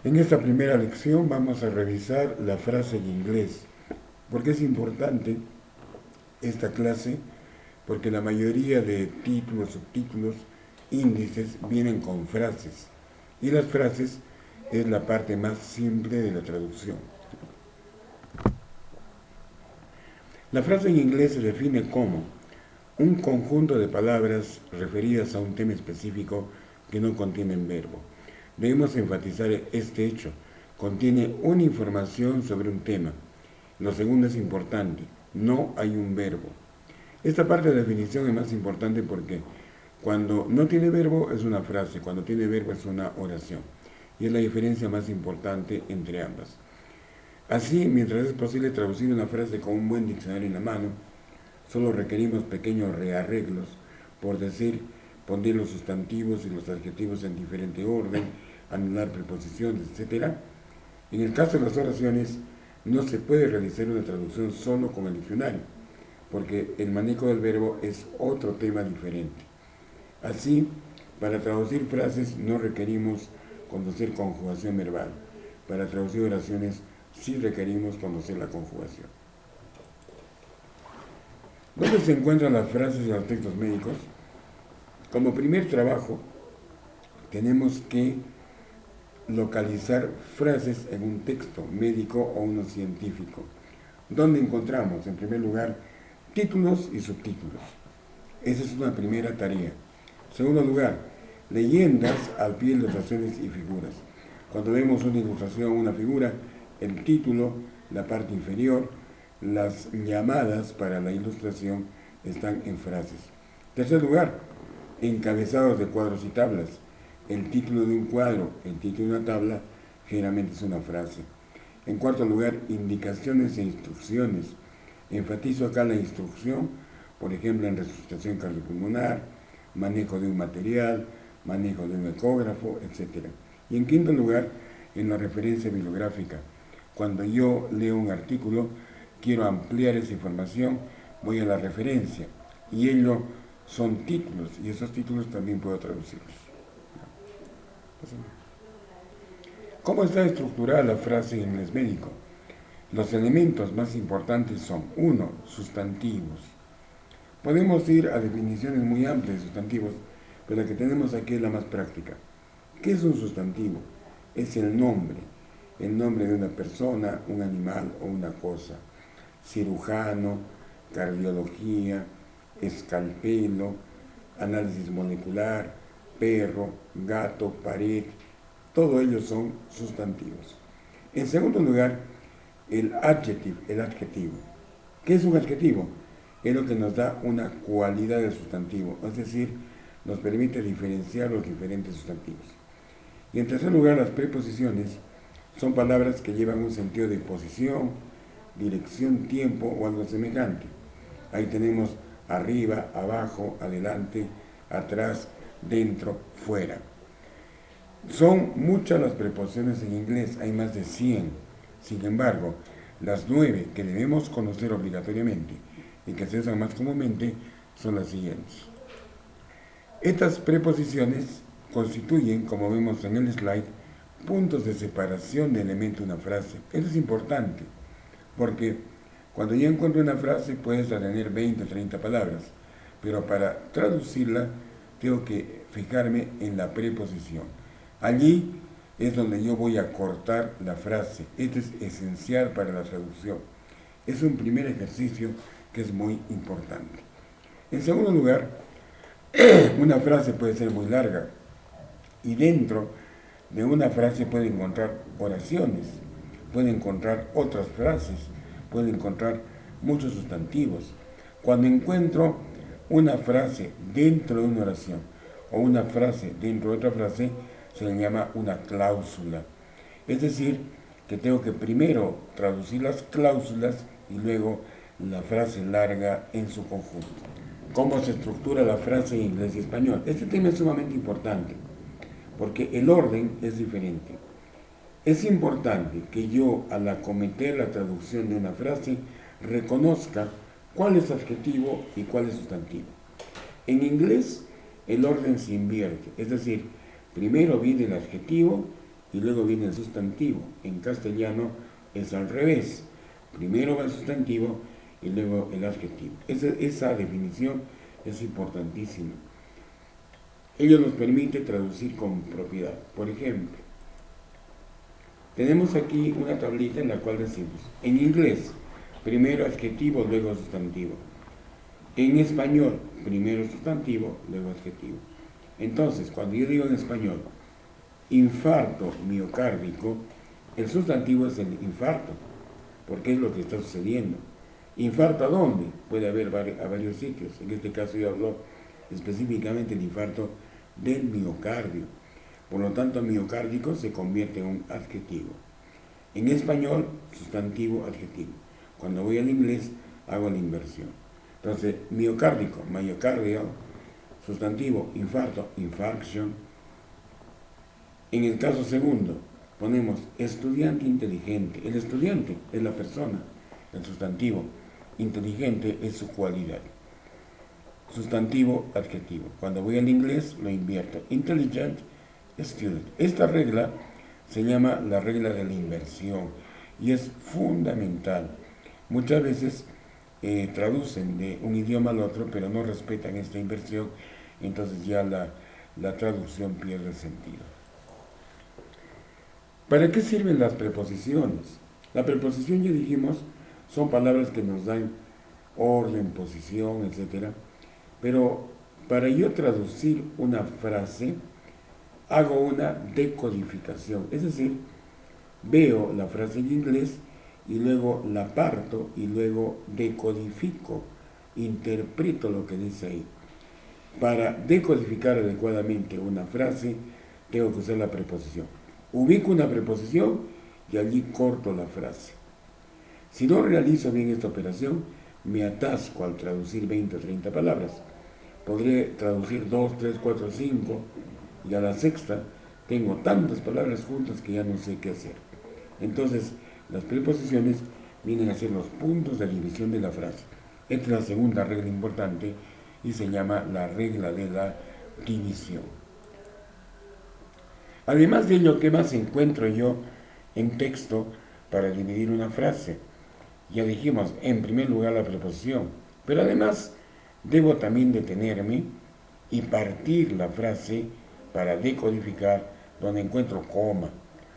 En esta primera lección vamos a revisar la frase en inglés. ¿Por qué es importante esta clase? Porque la mayoría de títulos, subtítulos, índices vienen con frases. Y las frases es la parte más simple de la traducción. La frase en inglés se define como un conjunto de palabras referidas a un tema específico que no contienen verbo. Debemos enfatizar este hecho. Contiene una información sobre un tema. Lo segundo es importante. No hay un verbo. Esta parte de la definición es más importante porque cuando no tiene verbo es una frase, cuando tiene verbo es una oración. Y es la diferencia más importante entre ambas. Así, mientras es posible traducir una frase con un buen diccionario en la mano, solo requerimos pequeños rearreglos, por decir, poner los sustantivos y los adjetivos en diferente orden, anular preposiciones, etc. En el caso de las oraciones, no se puede realizar una traducción solo con el diccionario, porque el manejo del verbo es otro tema diferente. Así, para traducir frases no requerimos conocer conjugación verbal. Para traducir oraciones sí requerimos conocer la conjugación. ¿Dónde se encuentran las frases en los textos médicos? Como primer trabajo, tenemos que localizar frases en un texto médico o uno científico. ¿Dónde encontramos? En primer lugar, títulos y subtítulos. Esa es una primera tarea. En segundo lugar, leyendas al pie de ilustraciones y figuras. Cuando vemos una ilustración, una figura, el título, la parte inferior, las llamadas para la ilustración están en frases. En tercer lugar, encabezados de cuadros y tablas. El título de un cuadro, el título de una tabla, generalmente es una frase. En cuarto lugar, indicaciones e instrucciones. Enfatizo acá la instrucción, por ejemplo, en resucitación cardiopulmonar, manejo de un material, manejo de un ecógrafo, etc. Y en quinto lugar, en la referencia bibliográfica. Cuando yo leo un artículo, quiero ampliar esa información, voy a la referencia. Y ello son títulos, y esos títulos también puedo traducirlos. ¿Cómo está estructurada la frase en inglés médico? Los elementos más importantes son: uno, sustantivos. Podemos ir a definiciones muy amplias de sustantivos, pero la que tenemos aquí es la más práctica. ¿Qué es un sustantivo? Es el nombre de una persona, un animal o una cosa. Cirujano, cardiología, escalpelo, análisis molecular, perro, gato, pared, todos ellos son sustantivos. En segundo lugar, el adjetivo. ¿Qué es un adjetivo? Es lo que nos da una cualidad del sustantivo, es decir, nos permite diferenciar los diferentes sustantivos. Y en tercer lugar, las preposiciones son palabras que llevan un sentido de posición, dirección, tiempo o algo semejante. Ahí tenemos arriba, abajo, adelante, atrás, dentro, fuera. Son muchas las preposiciones en inglés, hay más de 100. Sin embargo, las 9 que debemos conocer obligatoriamente y que se usan más comúnmente son las siguientes. Estas preposiciones constituyen, como vemos en el slide, puntos de separación de elemento de una frase. Esto es importante, porque cuando yo encuentro una frase puede tener 20 o 30 palabras, pero para traducirla tengo que fijarme en la preposición. Allí es donde yo voy a cortar la frase. Esto es esencial para la traducción. Es un primer ejercicio que es muy importante. En segundo lugar, una frase puede ser muy larga y dentro de una frase puede encontrar oraciones, puede encontrar otras frases, puede encontrar muchos sustantivos. Cuando encuentro una frase dentro de una oración o una frase dentro de otra frase, se le llama una cláusula. Es decir, que tengo que primero traducir las cláusulas y luego la frase larga en su conjunto. ¿Cómo se estructura la frase en inglés y español? Este tema es sumamente importante porque el orden es diferente. Es importante que yo, al acometer la traducción de una frase, reconozca cuál es adjetivo y cuál es sustantivo. En inglés, el orden se invierte, es decir, primero viene el adjetivo y luego viene el sustantivo. En castellano es al revés. Primero va el sustantivo y luego el adjetivo. Esa definición es importantísima. Ello nos permite traducir con propiedad. Por ejemplo, tenemos aquí una tablita en la cual decimos, en inglés, primero adjetivo, luego sustantivo. En español, primero sustantivo, luego adjetivo. Entonces, cuando yo digo en español, infarto miocárdico, el sustantivo es el infarto, porque es lo que está sucediendo. ¿Infarto a dónde? Puede haber a varios sitios. En este caso yo hablo específicamente del infarto del miocardio. Por lo tanto, miocárdico se convierte en un adjetivo. En español, sustantivo, adjetivo. Cuando voy al inglés, hago la inversión. Entonces, miocárdico, myocardial, sustantivo, infarto, infarction. En el caso segundo, ponemos estudiante inteligente. El estudiante es la persona, el sustantivo. Inteligente es su cualidad. Sustantivo, adjetivo. Cuando voy al inglés, lo invierto. Intelligent, student. Esta regla se llama la regla de la inversión y es fundamental. Muchas veces traducen de un idioma al otro, pero no respetan esta inversión, entonces ya la traducción pierde sentido. ¿Para qué sirven las preposiciones? La preposición, ya dijimos, son palabras que nos dan orden, posición, etc. Pero para yo traducir una frase, hago una decodificación. Es decir, veo la frase en inglés y luego la parto y luego decodifico, interpreto lo que dice ahí. Para decodificar adecuadamente una frase, tengo que usar la preposición. Ubico una preposición y allí corto la frase. Si no realizo bien esta operación, me atasco al traducir 20 o 30 palabras. Podré traducir 2, 3, 4, 5 y a la sexta tengo tantas palabras juntas que ya no sé qué hacer. Entonces, las preposiciones vienen a ser los puntos de división de la frase. Esta es la segunda regla importante y se llama la regla de la división. Además de ello, ¿qué más encuentro yo en texto para dividir una frase? Ya dijimos, en primer lugar la preposición, pero además debo también detenerme y partir la frase para decodificar donde encuentro coma,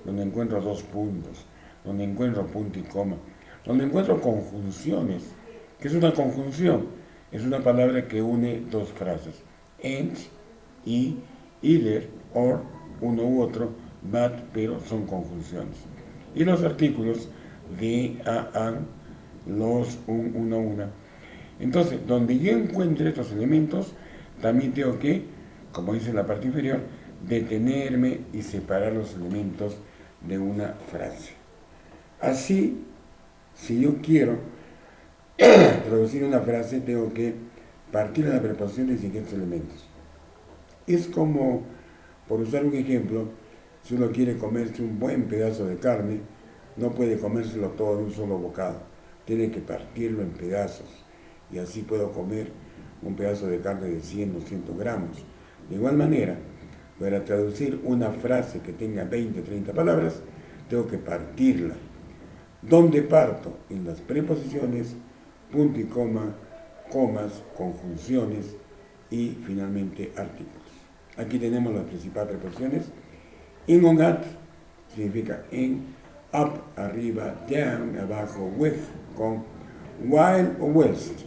donde encuentro dos puntos, donde encuentro punto y coma, donde encuentro conjunciones. ¿Qué es una conjunción? Es una palabra que une dos frases, and y either, or, uno u otro, but, pero son conjunciones. Y los artículos de, a, an, los, un, una, una. Entonces, donde yo encuentre estos elementos, también tengo que, como dice la parte inferior, detenerme y separar los elementos de una frase. Así, si yo quiero traducir una frase, tengo que partir de la preposición de siguientes elementos. Es como, por usar un ejemplo, si uno quiere comerse un buen pedazo de carne, no puede comérselo todo de un solo bocado, tiene que partirlo en pedazos, y así puedo comer un pedazo de carne de 100 o 200 gramos. De igual manera, para traducir una frase que tenga 20 o 30 palabras, tengo que partirla. ¿Dónde parto? En las preposiciones, punto y coma, comas, conjunciones y finalmente artículos. Aquí tenemos las principales preposiciones. In, on, at significa en, up, arriba, down, abajo, with, con, while o whilst.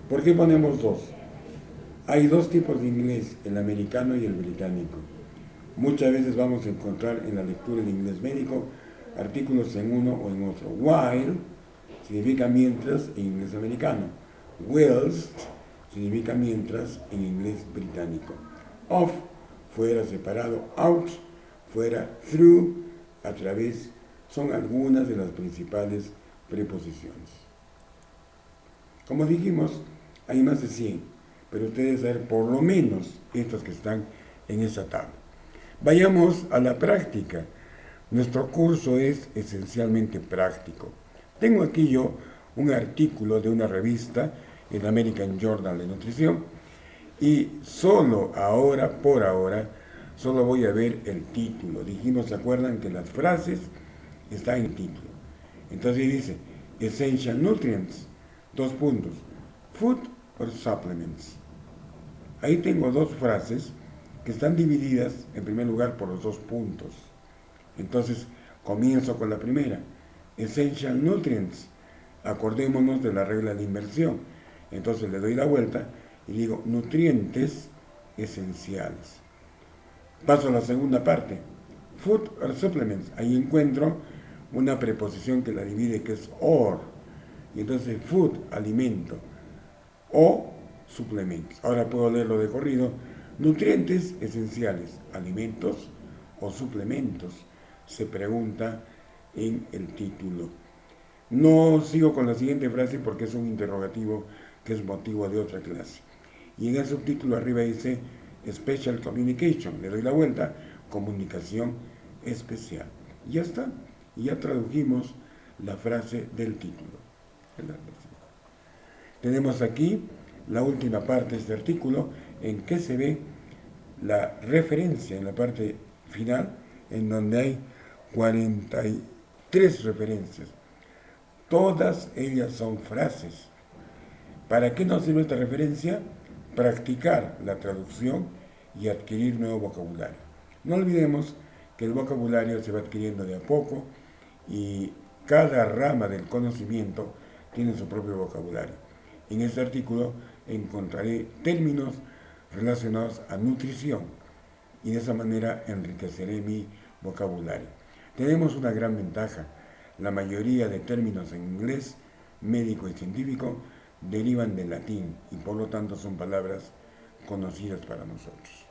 ¿Por qué ponemos dos? Hay dos tipos de inglés, el americano y el británico. Muchas veces vamos a encontrar en la lectura de inglés médico artículos en uno o en otro. While significa mientras en inglés americano. Whilst significa mientras en inglés británico. Off, fuera, separado. Out, fuera. Through, a través. Son algunas de las principales preposiciones. Como dijimos, hay más de 100, pero ustedes saben por lo menos estas que están en esa tabla. Vayamos a la práctica. Nuestro curso es esencialmente práctico. Tengo aquí yo un artículo de una revista, el American Journal de Nutrición, y solo ahora, por ahora, solo voy a ver el título. Dijimos, ¿se acuerdan que las frases están en el título? Entonces dice, essential nutrients, dos puntos, food or supplements. Ahí tengo dos frases que están divididas en primer lugar por los dos puntos. Entonces comienzo con la primera, essential nutrients. Acordémonos de la regla de inversión. Entonces le doy la vuelta y digo nutrientes esenciales. Paso a la segunda parte, food or supplements. Ahí encuentro una preposición que la divide, que es or. Y entonces food, alimento, o suplementos. Ahora puedo leerlo de corrido. Nutrientes esenciales, alimentos o suplementos, se pregunta en el título. No sigo con la siguiente frase porque es un interrogativo que es motivo de otra clase. Y en el subtítulo arriba dice Special Communication. Le doy la vuelta, comunicación especial. Y ya está. Y ya tradujimos la frase del título. Tenemos aquí la última parte de este artículo en que se ve la referencia en la parte final, en donde hay 43 referencias. Todas ellas son frases. ¿Para qué nos sirve esta referencia? Practicar la traducción y adquirir nuevo vocabulario. No olvidemos que el vocabulario se va adquiriendo de a poco y cada rama del conocimiento tiene su propio vocabulario. En este artículo encontraré términos relacionados a nutrición y de esa manera enriqueceré mi vocabulario. Tenemos una gran ventaja. La mayoría de términos en inglés, médico y científico, derivan del latín y por lo tanto son palabras conocidas para nosotros.